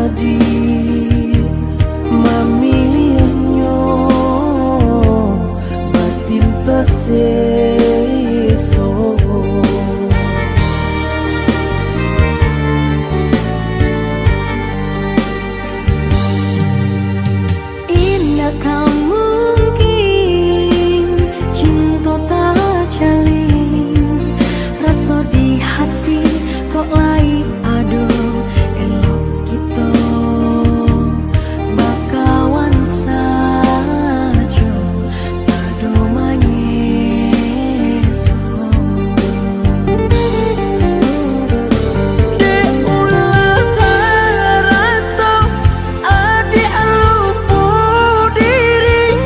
tadi memilihnya batin terseso. Indah mungkin cinta tak jalin, rasa di hati kok lai aduh elok kita bakawan saja tado manyeso. De ulah harato ade alupu diri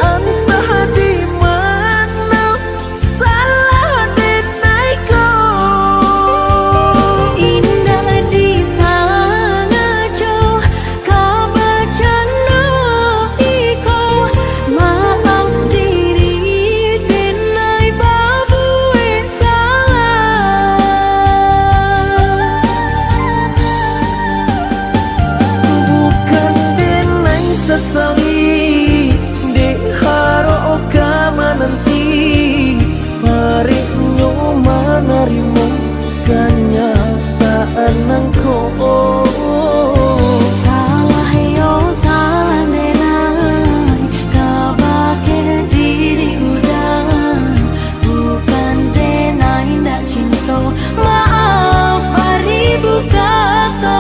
entah di mana salah denaiko. Indah di sangajo kabacano iko maaf diri denai babu salah. Bukan denai sesali de haro kama nanti mari nyoman menerima kenyataan nangko. Salah yo salah denai kabake diri udah bukan denai ndak cinta maaf beribu kata.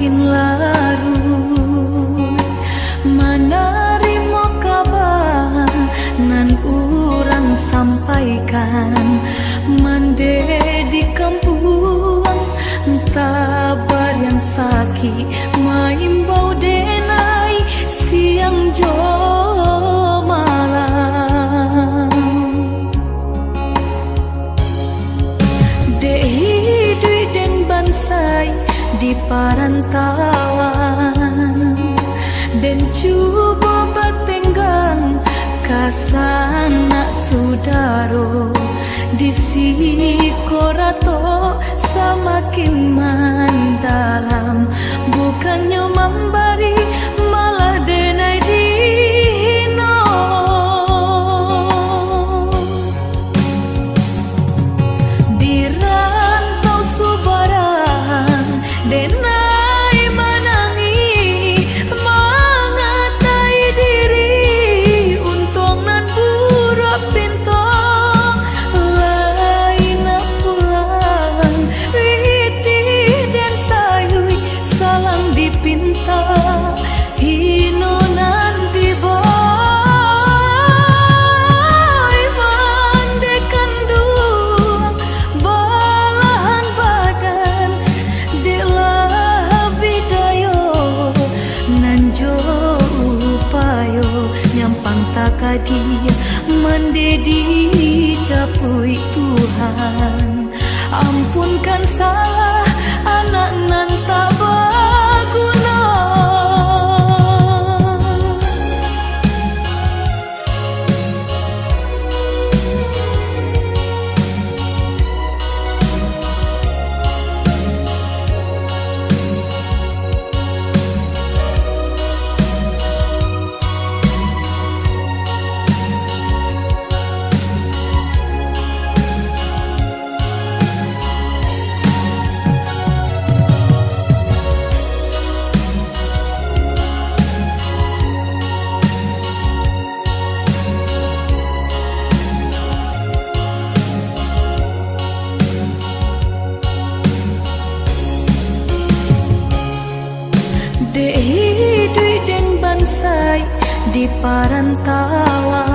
makin larut. Menerima kabar nan urang sampaikan, mande di kampung tabar yang sakit maimbau denai siang jo malam. Dehi dui den bansai di parantauan, dan cuba batenggang kasana sudaro di sikorato semakin mendalam, bukannya memberi malah denai dihino. Di rantau subaran denai menangi mengatai diri, untung nan buruk pintu lain pulang witi dan sayui salang dipinta hino nanti boy mandekan duang balahan badan delah bidayo nanjo upayo nyampang takadia mendedi capui Tuhan. Ampunkan salah anak nan tak berguna. Dehi dui den bansai di parantauan,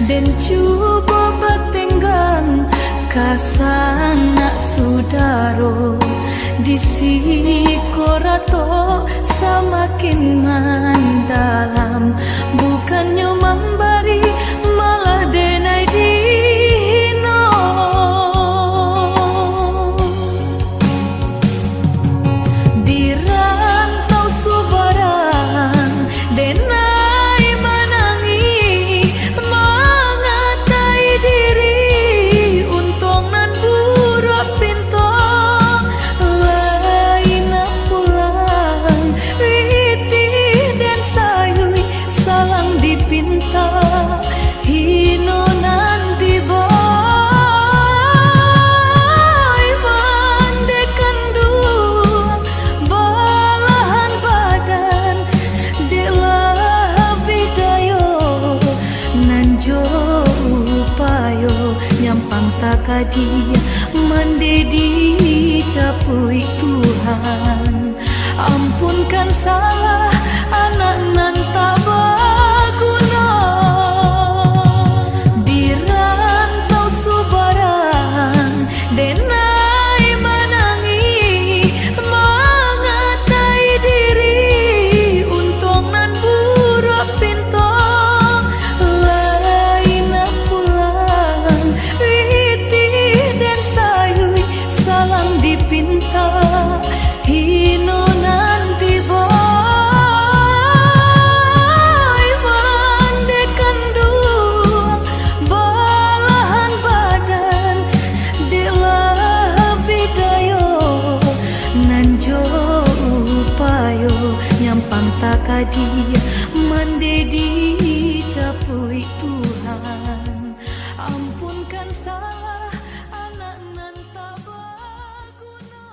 dan cuba batenggang kasana sudaro di sikorato semakin mendalam, bukannya memberi malah denai dihino. Di rantau subaran denai menangi mengatai diri, untung nan buruk pintu lain pulang witi dan sayui salang dipinta hino nanti boy mandekan duang balahan badan delah bidayo nanjo upayo nyampang takadia mendedi capui Tuhan. Ampunkan salah anak nan tak berguna. Di rantau subaran denai menangi mengatai diri, untung nan buruk pintu lain pulang witi dan sayui salang dipinta hino nanti boy mandekan duang balahan badan delah bidayo nanjo upayo nyampang takadia mendedi capui Tuhan. Ampunkan salah anak nan tak berguna.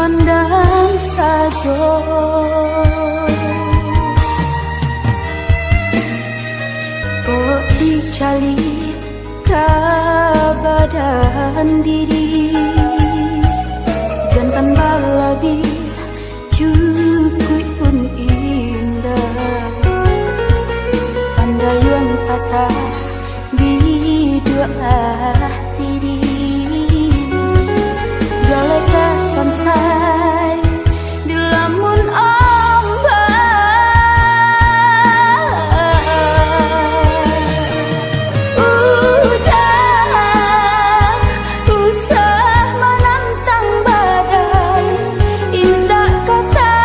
pandang saja. Kok dicali ka badan diri, jantan balabi cukup pun indah. Pandayun kata di dua hati, jaleka sansai di lamun ombak. Udah usah menantang badai, indah kata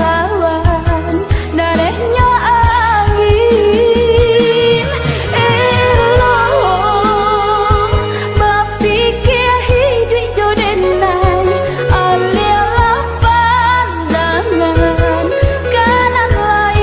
lawan darahnya angin. Elok bapikir hidup jodenai, alialah pandangan kanan lain.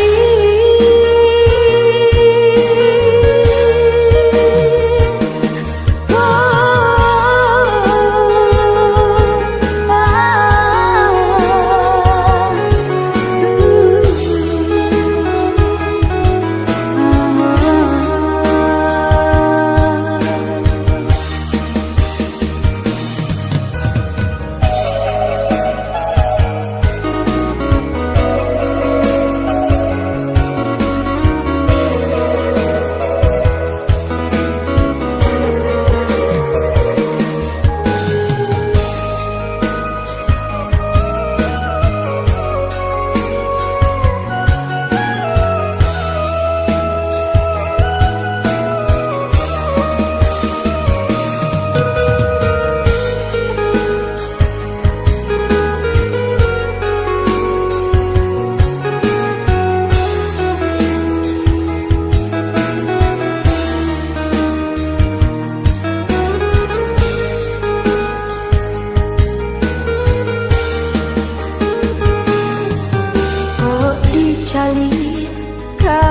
Cali ka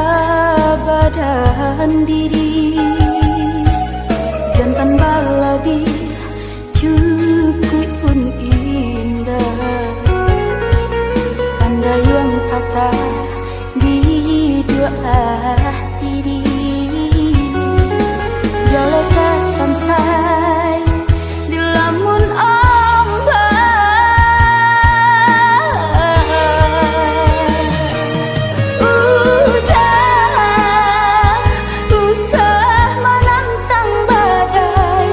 badan diri, jantan balabi cukup pun indah. Pandayun kata di dua hati, jaleka sansai di lamun ombak. Udah usah menantang badai,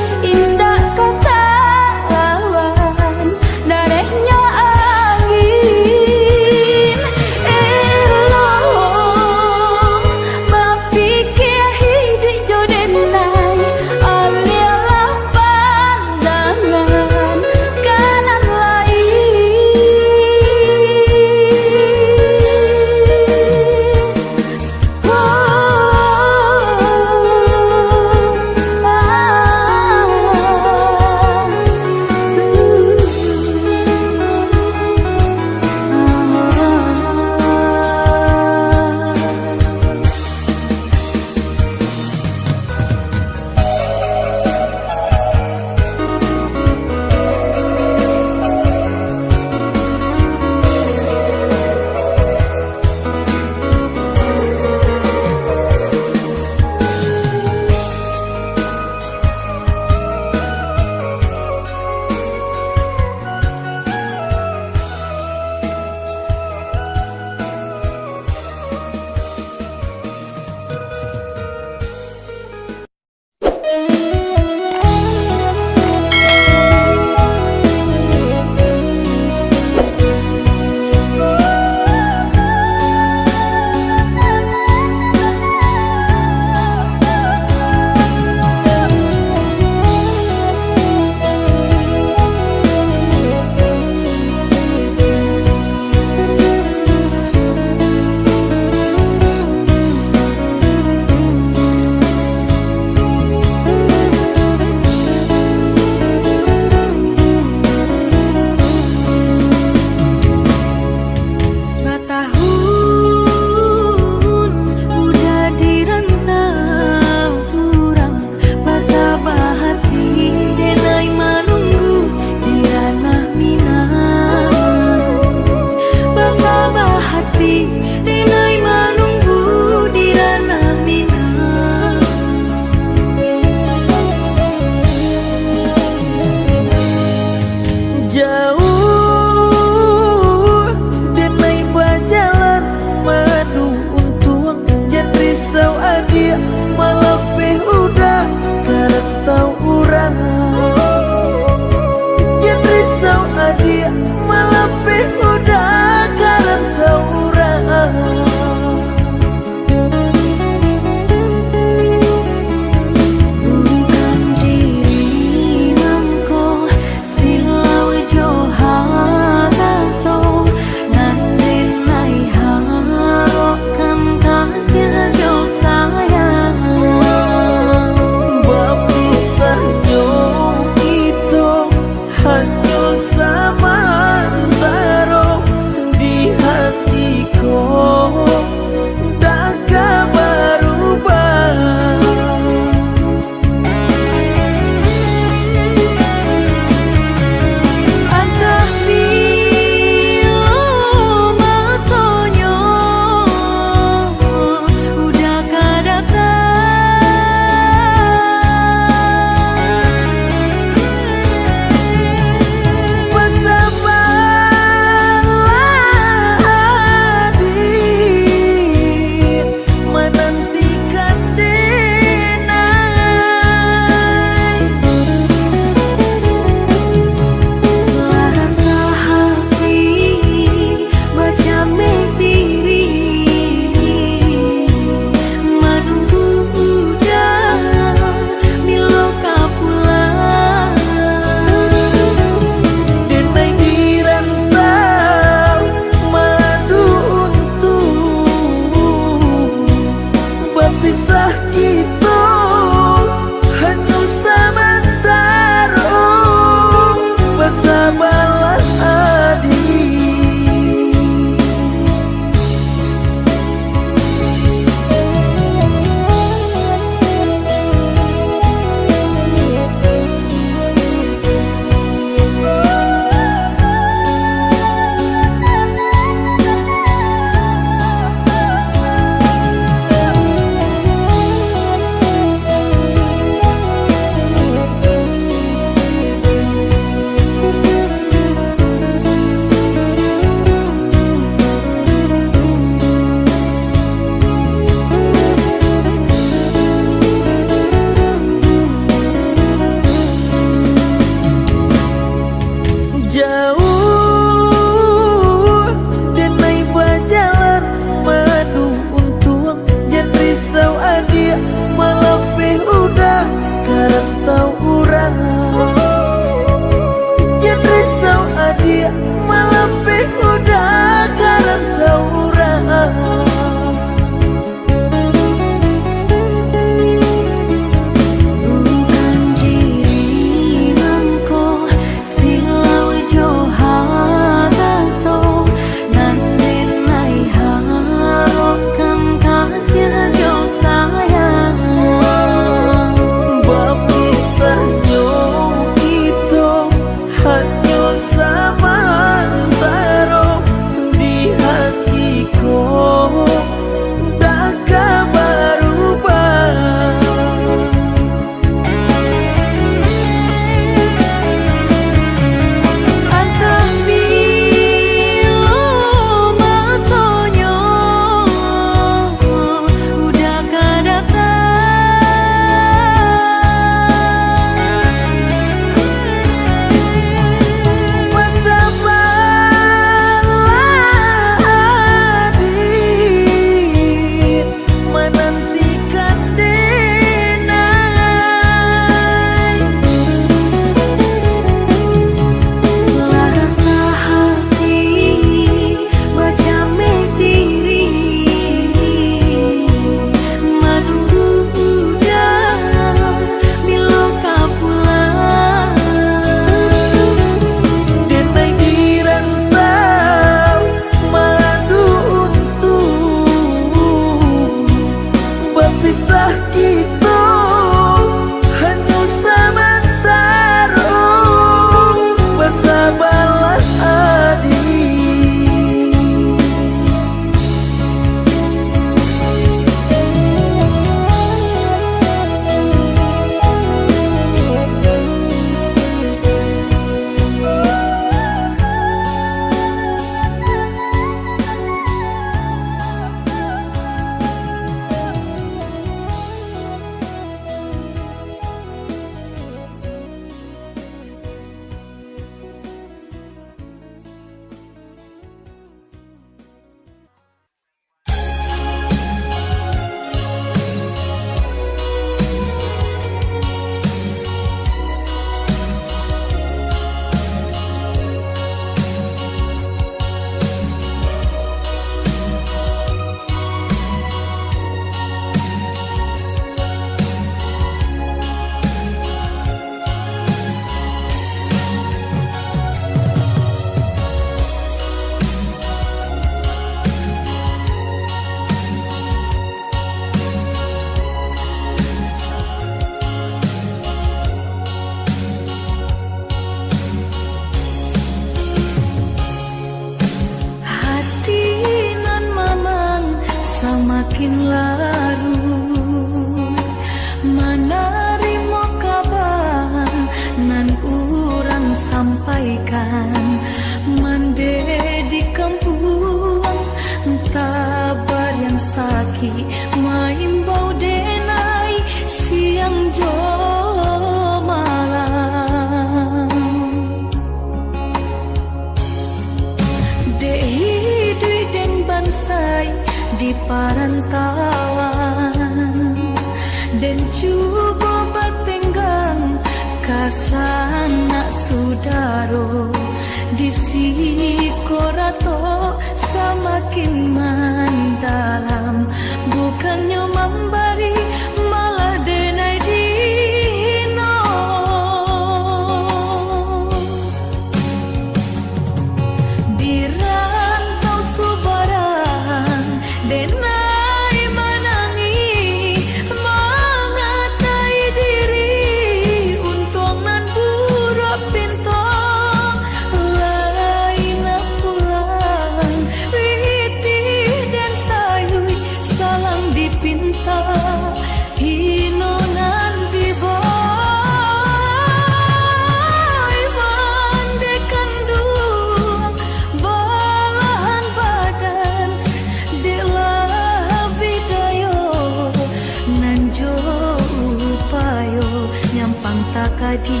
kadi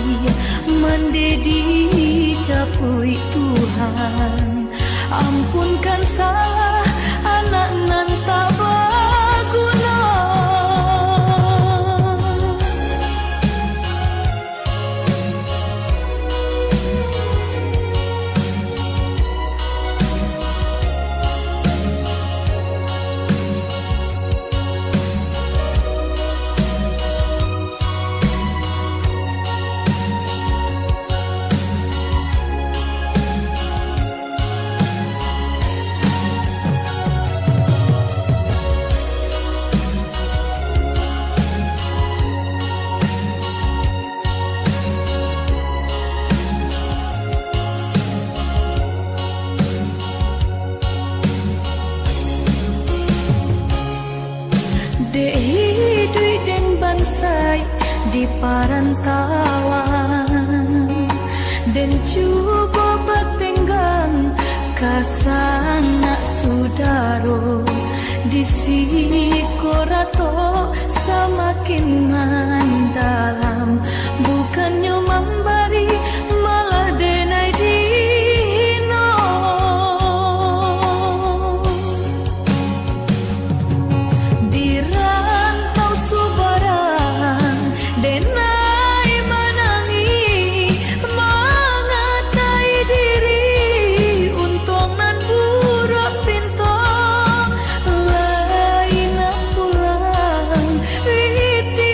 mendedi capui Tuhan. Ampunkan salah anak nan tak berguna. Hidup dan bansai di parantauan dan cuba bertenggang kasanak sudaro di sikorato semakin mendalam, bukannya memberi malah denai dihino. Di rantau subarang denai menangi mengatai diri untung nan buruk pintu lain pulang witi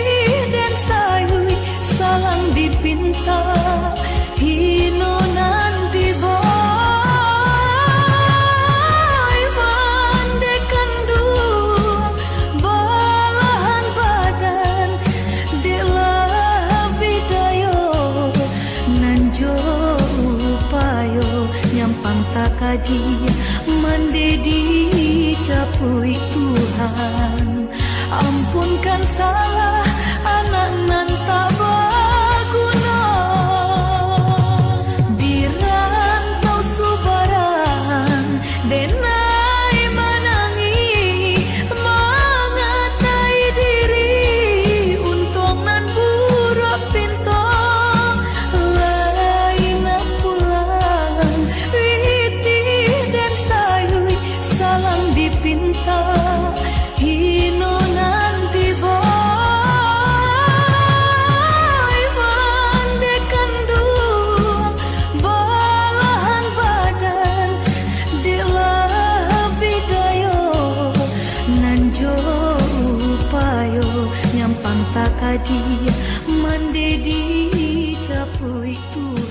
dan sayui salang dipinta hino nan diboy mandekan dua balahan badan delah bidayo nanjo upayo nyampang takadi mendedi capui Tuhan. Ampunkan salah anak nan tak berguna. Di rantau subarang denai menangi mengatai diri untung nan buruk pintu lain pulang witi dan sayui salang dipinta hino nanti boy mandekan dua balahan badan delah bidayo nanjo upayo nyampang takadi mendedi capui Tuhan.